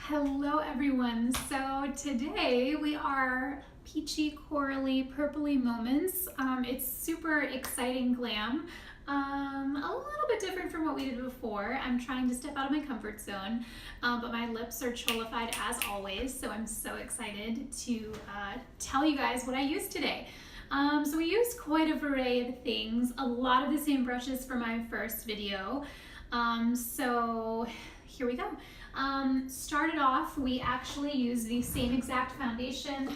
Hello everyone. So today we are peachy, corally, purpley moments. It's super exciting glam. A little bit different from what we did before. I'm trying to step out of my comfort zone, but my lips are cholified as always, so I'm so excited to tell you guys what I used today. So we used quite a variety of things, a lot of the same brushes for my first video. So here we go. Started off, we actually used the same exact foundation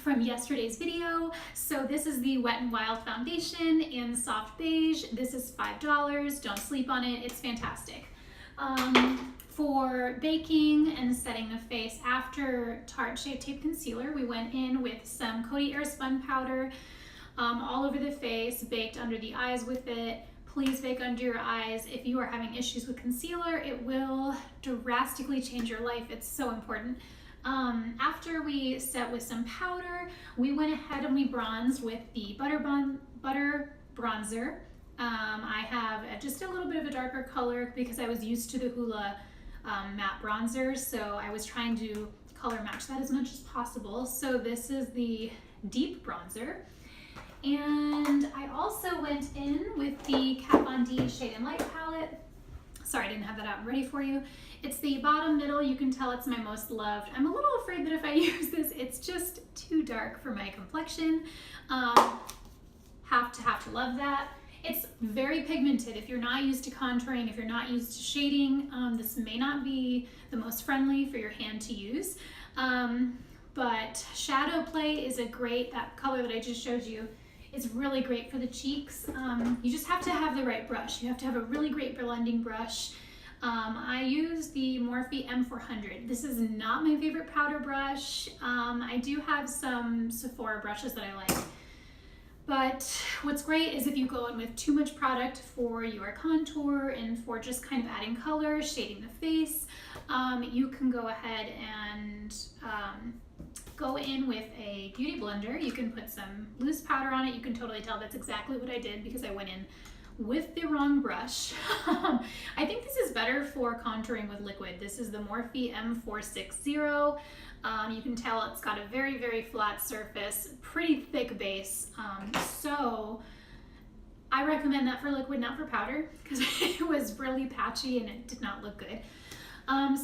from yesterday's video. So this is the Wet n Wild foundation in soft beige. This is $5. Don't sleep on it. It's fantastic. For baking and setting the face after Tarte Shape Tape Concealer, we went in with some Coty Air Spun powder all over the face, baked under the eyes with it. Please bake under your eyes. If you are having issues with concealer, it will drastically change your life. It's so important. After we set with some powder, we went ahead and we bronzed with the Butter Bronzer. I have just a little bit of a darker color because I was used to the Hoola matte bronzers, so I was trying to color match that as much as possible. So this is the deep bronzer. And I also went in with the Kat Von D Shade and Light palette. Sorry, I didn't have that out and ready for you. It's the bottom middle. You can tell it's my most loved. I'm a little afraid that if I use this, it's just too dark for my complexion. Have to love that. It's very pigmented. If you're not used to contouring, if you're not used to shading, this may not be the most friendly for your hand to use. But shadow play is that color that I just showed you, it's really great for the cheeks. You just have to have the right brush. You have to have a really great blending brush. I use the Morphe M400. This is not my favorite powder brush. I do have some Sephora brushes that I like. But what's great is if you go in with too much product for your contour and for just kind of adding color, shading the face, you can go ahead and go in with a beauty blender. You can put some loose powder on it. You can totally tell that's exactly what I did because I went in with the wrong brush. I think this is better for contouring with liquid. This is the Morphe M460. You can tell it's got a very, very flat surface, pretty thick base. So I recommend that for liquid, not for powder, because it was really patchy and it did not look good.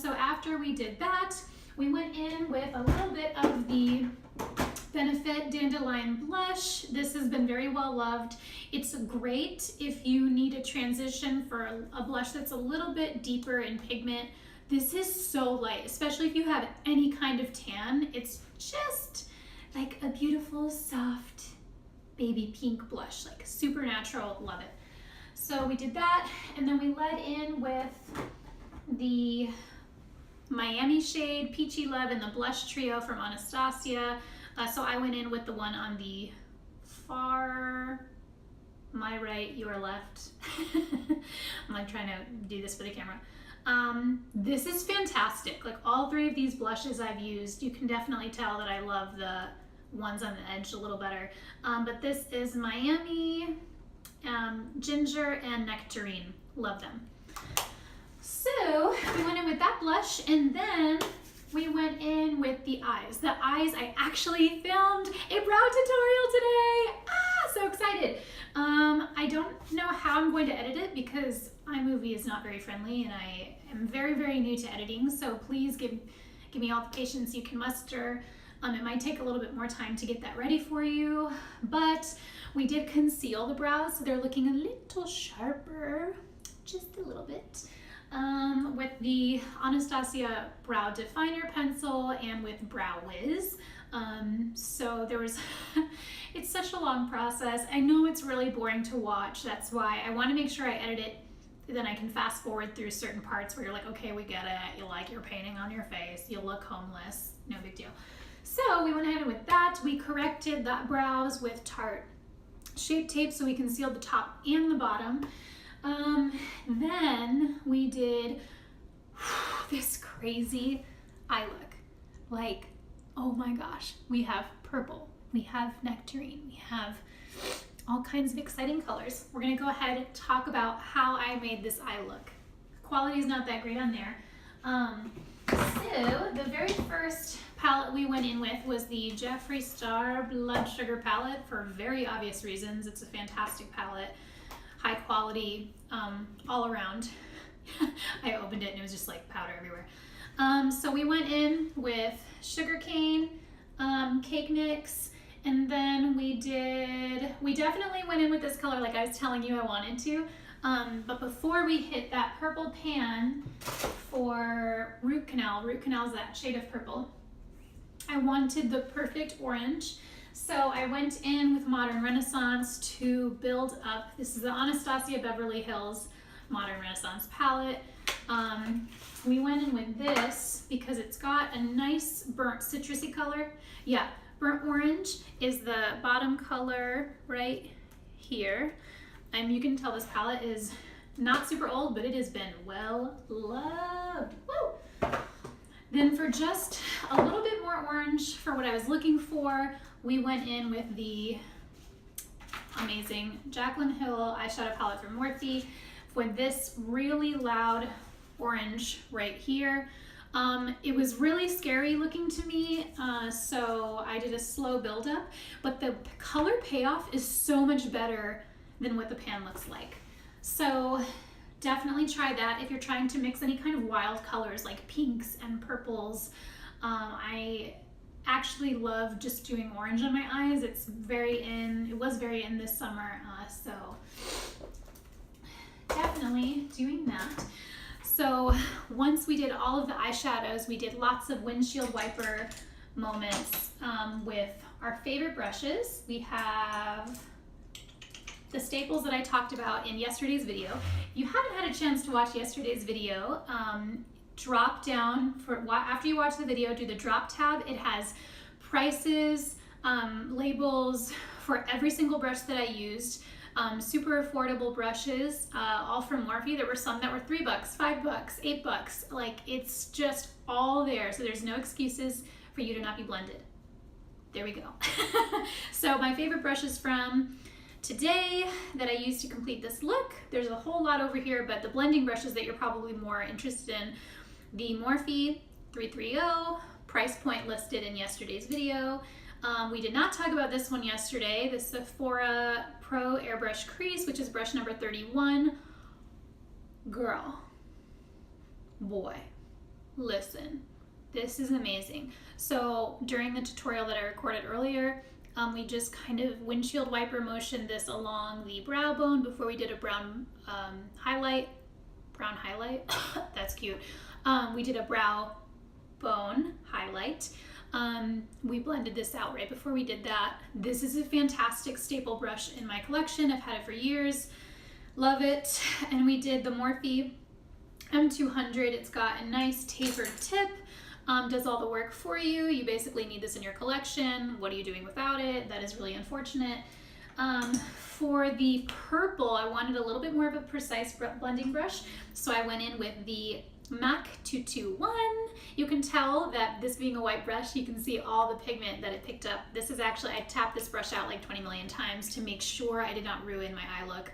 So after we did that, we went in with a little bit of the Benefit Dandelion Blush. This has been very well loved. It's great if you need a transition for a blush that's a little bit deeper in pigment. This is so light, especially if you have any kind of tan. It's just like a beautiful, soft, baby pink blush, like super natural, love it. So we did that, and then we led in with the Miami shade, Peachy Love, and the Blush Trio from Anastasia. So I went in with the one on the far, my right, your left. I'm like trying to do this for the camera. This is fantastic. Like all three of these blushes I've used, you can definitely tell that I love the ones on the edge a little better. But this is Miami, Ginger, and Nectarine. Love them. So we went in with that blush, and then we went in with the eyes. The eyes, I actually filmed a brow tutorial today. So excited. I don't know how I'm going to edit it because iMovie is not very friendly and I am very, very new to editing. So please give me all the patience you can muster. It might take a little bit more time to get that ready for you, but we did conceal the brows, so they're looking a little sharper, just a little bit. With the Anastasia Brow Definer Pencil and with Brow Wiz. So there was, it's such a long process. I know it's really boring to watch. That's why I want to make sure I edit it. Then I can fast forward through certain parts where you're like, okay, we get it. You like your painting on your face. You look homeless. No big deal. So we went ahead with that. We corrected the brows with Tarte Shape Tape so we concealed the top and the bottom. Then we did this crazy eye look. Like, oh my gosh, we have purple, we have nectarine, we have all kinds of exciting colors. We're gonna go ahead and talk about how I made this eye look. Quality is not that great on there. So the very first palette we went in with was the Jeffree Star Blood Sugar palette for very obvious reasons. It's a fantastic palette, high quality, all around. I opened it and it was just like powder everywhere. So we went in with Sugarcane, Cake Mix, and then we definitely went in with this color like I was telling you I wanted to. But before we hit that purple pan for Root Canal is that shade of purple, I wanted the perfect orange. So I went in with Modern Renaissance to build up. This is the Anastasia Beverly Hills Modern Renaissance palette. We went in with this because it's got a nice burnt citrusy color. Yeah, burnt orange is the bottom color right here. You can tell this palette is not super old, but it has been well loved. Woo! Then for just a little bit more orange for what I was looking for, we went in with the amazing Jaclyn Hill eyeshadow palette from Morphe for this really loud orange right here. It was really scary looking to me, so I did a slow buildup, but the color payoff is so much better than what the pan looks like. So definitely try that if you're trying to mix any kind of wild colors like pinks and purples. I actually love just doing orange on my eyes. It was very in this summer, so definitely doing that. So once we did all of the eyeshadows, we did lots of windshield wiper moments with our favorite brushes. We have the staples that I talked about in yesterday's video. If you haven't had a chance to watch yesterday's video, drop down after you watch the video, do the drop tab. It has prices, labels for every single brush that I used. Super affordable brushes, all from Morphe. There were some that were $3, $5, $8. Like, it's just all there. So there's no excuses for you to not be blended. There we go. So my favorite brushes from today that I used to complete this look, there's a whole lot over here, but the blending brushes that you're probably more interested in, the Morphe 330, price point listed in yesterday's video. We did not talk about this one yesterday, the Sephora Pro Airbrush Crease, which is brush number 31. Girl, boy, listen, this is amazing. So during the tutorial that I recorded earlier, we just kind of windshield wiper motioned this along the brow bone before we did a brown highlight. Brown highlight, that's cute. We did a brow bone highlight. We blended this out right before we did that. This is a fantastic staple brush in my collection. I've had it for years. Love it. And we did the Morphe M200. It's got a nice tapered tip. Does all the work for you. You basically need this in your collection. What are you doing without it? That is really unfortunate. For the purple, I wanted a little bit more of a precise blending brush, so I went in with the MAC 221. You can tell that this being a white brush, you can see all the pigment that it picked up. This is actually, I tapped this brush out like 20 million times to make sure I did not ruin my eye look.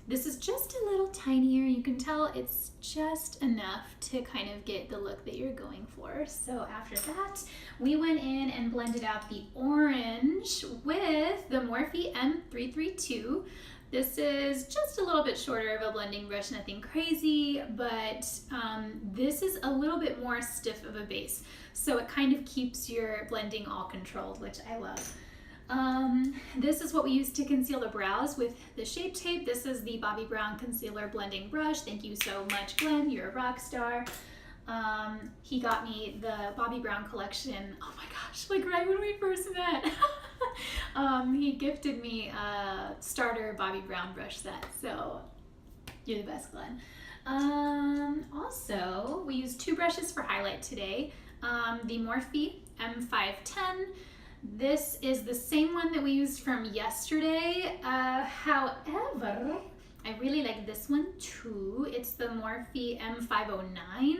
This is just a little tinier. You can tell it's just enough to kind of get the look that you're going for. So after that, we went in and blended out the orange with the Morphe M332. This is just a little bit shorter of a blending brush, nothing crazy, but this is a little bit more stiff of a base. So it kind of keeps your blending all controlled, which I love. This is what we use to conceal the brows with the Shape Tape. This is the Bobbi Brown Concealer Blending Brush. Thank you so much, Glenn. You're a rock star. He got me the Bobbi Brown collection. Oh my gosh, like right when we first met. He gifted me a starter Bobbi Brown brush set. So you're the best, Glenn. Also, we used two brushes for highlight today. The Morphe M510. This is the same one that we used from yesterday. However, I really like this one too. It's the Morphe M509.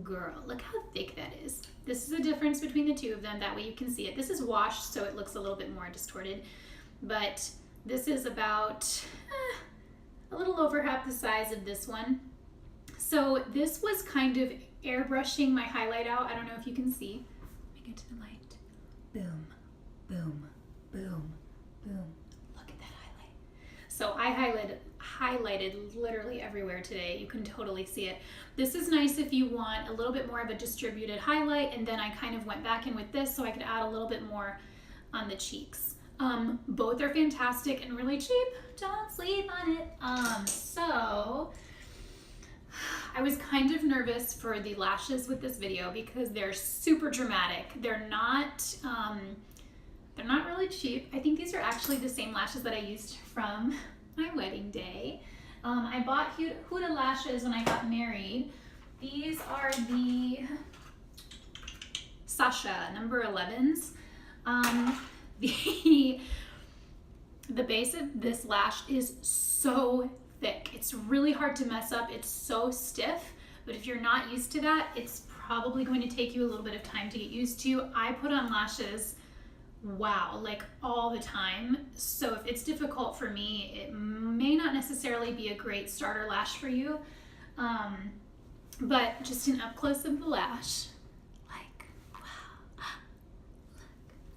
Girl, look how thick that is. This is the difference between the two of them. That way you can see it. This is washed, so it looks a little bit more distorted. But this is about a little over half the size of this one. So this was kind of airbrushing my highlight out. I don't know if you can see. Let me get to the light. Boom, boom, boom, boom. Look at that highlight. So I highlighted literally everywhere today. You can totally see it. This is nice if you want a little bit more of a distributed highlight, and then I kind of went back in with this so I could add a little bit more on the cheeks. Both are fantastic and really cheap. Don't sleep on it. So I was kind of nervous for the lashes with this video because they're super dramatic. They're not really cheap. I think these are actually the same lashes that I used from my wedding day. I bought Huda lashes when I got married. These are the Sasha number 11s. The base of this lash is so thick. It's really hard to mess up. It's so stiff, but if you're not used to that, it's probably going to take you a little bit of time to get used to. I put on lashes, wow, like all the time. So if it's difficult for me, it may not necessarily be a great starter lash for you. But just an up close of the lash, like, wow, look,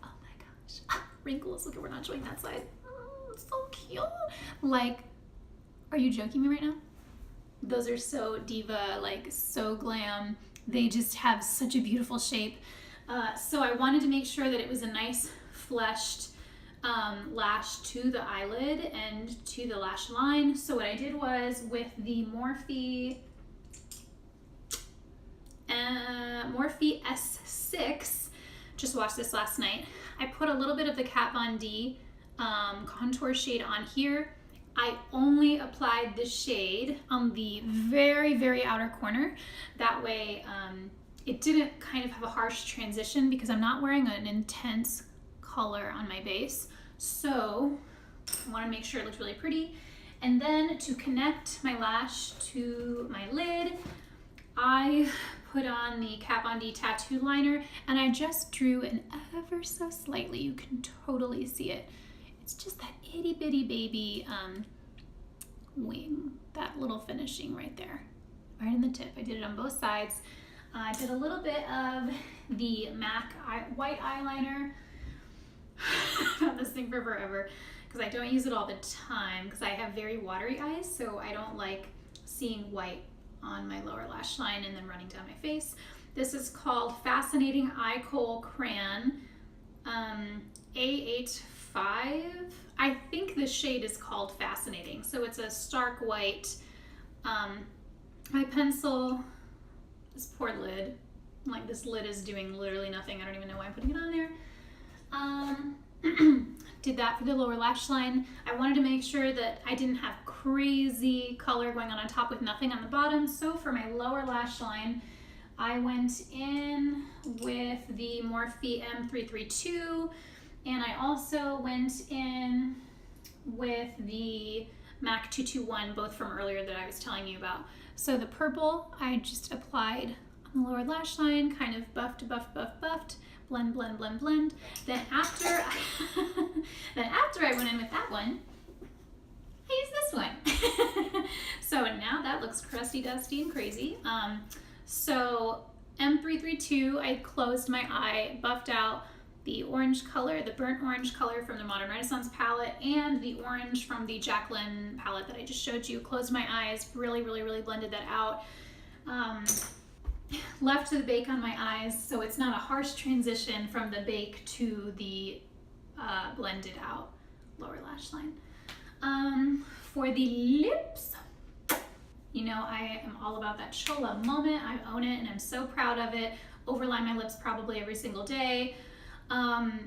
oh my gosh, wrinkles, look, we're not showing that side. It's so cute. Like, are you joking me right now? Those are so diva, like so glam. They just have such a beautiful shape. So I wanted to make sure that it was a nice fleshed lash to the eyelid and to the lash line. So what I did was with the Morphe S6, just watched this last night, I put a little bit of the Kat Von D contour shade on here. I only applied the shade on the very, very outer corner. That way it didn't kind of have a harsh transition because I'm not wearing an intense color on my base. So I want to make sure it looks really pretty. And then to connect my lash to my lid, I put on the Kat Von D tattoo liner, and I just drew an ever so slightly, you can totally see it. It's just that itty bitty baby wing, that little finishing right there, right in the tip. I did it on both sides. I did a little bit of the MAC white eyeliner. I've had this thing for forever because I don't use it all the time because I have very watery eyes, so I don't like seeing white on my lower lash line and then running down my face. This is called Fascinating Eye Kohl Crayon A85. I think the shade is called Fascinating. So it's a stark white. My pencil, this poor lid, like this lid is doing literally nothing. I don't even know why I'm putting it on there. Did that for the lower lash line. I wanted to make sure that I didn't have crazy color going on top with nothing on the bottom. So for my lower lash line, I went in with the Morphe M332, and I also went in with the MAC 221, both from earlier that I was telling you about. So the purple, I just applied on the lower lash line, kind of buffed, blend, blend, blend, blend. Then after I went in with that one, I used this one. So now that looks crusty, dusty, and crazy. So M332, I closed my eye, buffed out the orange color, the burnt orange color from the Modern Renaissance palette, and the orange from the Jaclyn palette that I just showed you. Closed my eyes, really, really, really blended that out. Left the bake on my eyes, so it's not a harsh transition from the bake to the blended out lower lash line. For the lips, you know, I am all about that chola moment. I own it and I'm so proud of it. Overline my lips probably every single day.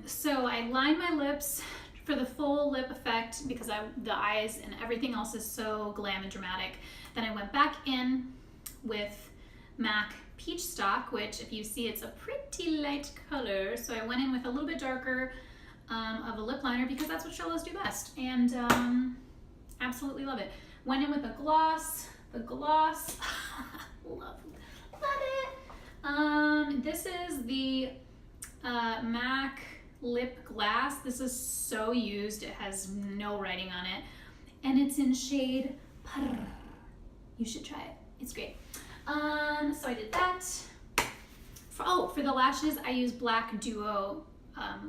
So I line my lips for the full lip effect because the eyes and everything else is so glam and dramatic. Then I went back in with MAC Peach Stock, which if you see, it's a pretty light color. So I went in with a little bit darker of a lip liner because that's what cholas do best, and absolutely love it. Went in with a gloss. The gloss, love it. This is the MAC Lip Glass. This is so used. It has no writing on it, and it's in shade Parr. You should try it. It's great. So I did that. For the lashes, I use Black Duo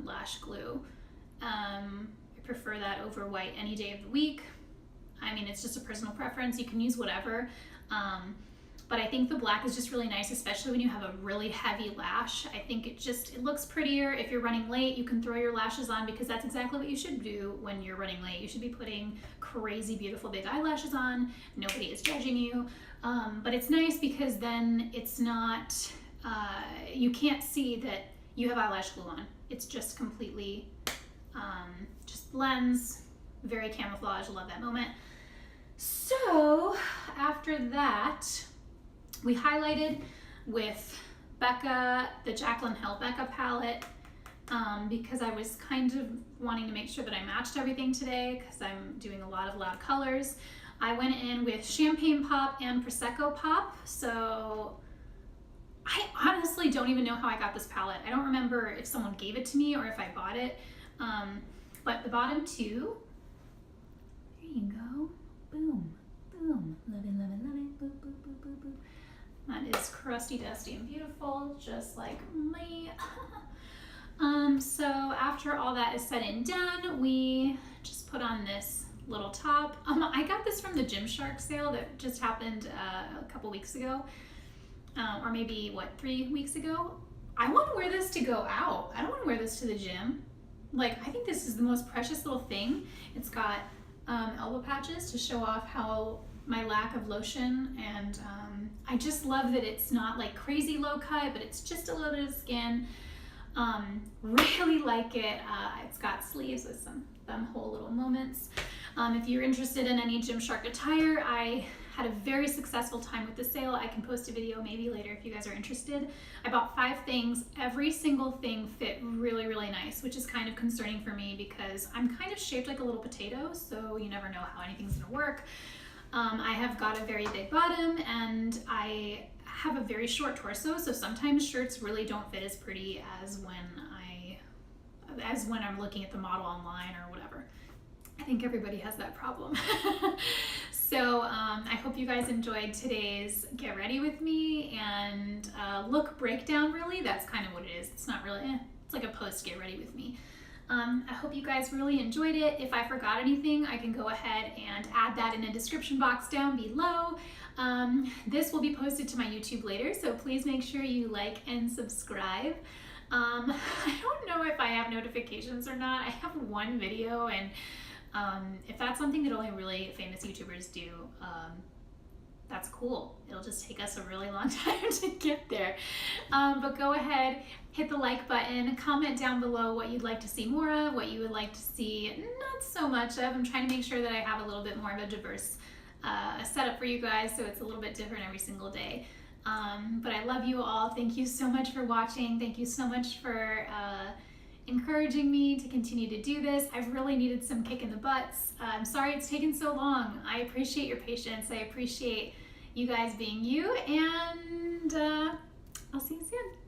lash glue. I prefer that over white any day of the week. I mean, it's just a personal preference. You can use whatever. But I think the black is just really nice, especially when you have a really heavy lash. I think it looks prettier. If you're running late, you can throw your lashes on, because that's exactly what you should do when you're running late. You should be putting crazy, beautiful big eyelashes on. Nobody is judging you. But it's nice because then it's not, you can't see that you have eyelash glue on. It's just completely, just blends, very camouflage. Love that moment. So after that, we highlighted with Becca, the Jaclyn Hill Becca palette, because I was kind of wanting to make sure that I matched everything today because I'm doing a lot of loud colors. I went in with Champagne Pop and Prosecco Pop. So I honestly don't even know how I got this palette. I don't remember if someone gave it to me or if I bought it. But the bottom two, there you go. Boom, boom, love it, love it, love it, boop, boop, boop, boop, boop. That is crusty, dusty, and beautiful, just like me. So after all that is said and done, we just put on this little top. I got this from the Gymshark sale that just happened a couple weeks ago, or maybe, what, 3 weeks ago? I want to wear this to go out. I don't want to wear this to the gym. Like, I think this is the most precious little thing. It's got elbow patches to show off how my lack of lotion, and I just love that it's not like crazy low cut, but it's just a little bit of skin. Really like it. It's got sleeves with some thumb-hole little moments. If you're interested in any Gymshark attire, I had a very successful time with the sale. I can post a video maybe later if you guys are interested. I bought 5 things. Every single thing fit really, really nice, which is kind of concerning for me because I'm kind of shaped like a little potato, so you never know how anything's gonna work. I have got a very big bottom and I have a very short torso, so sometimes shirts really don't fit as pretty as when I'm looking at the model online or whatever. I think everybody has that problem. So I hope you guys enjoyed today's get ready with me and look breakdown. Really, that's kind of what it is. It's not really, it's like a post get ready with me. I hope you guys really enjoyed it. If I forgot anything, I can go ahead and add that in the description box down below. This will be posted to my YouTube later, so please make sure you like and subscribe. I don't know if I have notifications or not. I have one video, and if that's something that only really famous YouTubers do, that's cool. It'll just take us a really long time to get there. But go ahead, hit the like button, comment down below what you'd like to see more of, what you would like to see not so much of. I'm trying to make sure that I have a little bit more of a diverse setup for you guys, so it's a little bit different every single day. But I love you all. Thank you so much for watching. Thank you so much for encouraging me to continue to do this. I've really needed some kick in the butts. I'm sorry it's taken so long. I appreciate your patience. I appreciate you guys being you, and I'll see you soon.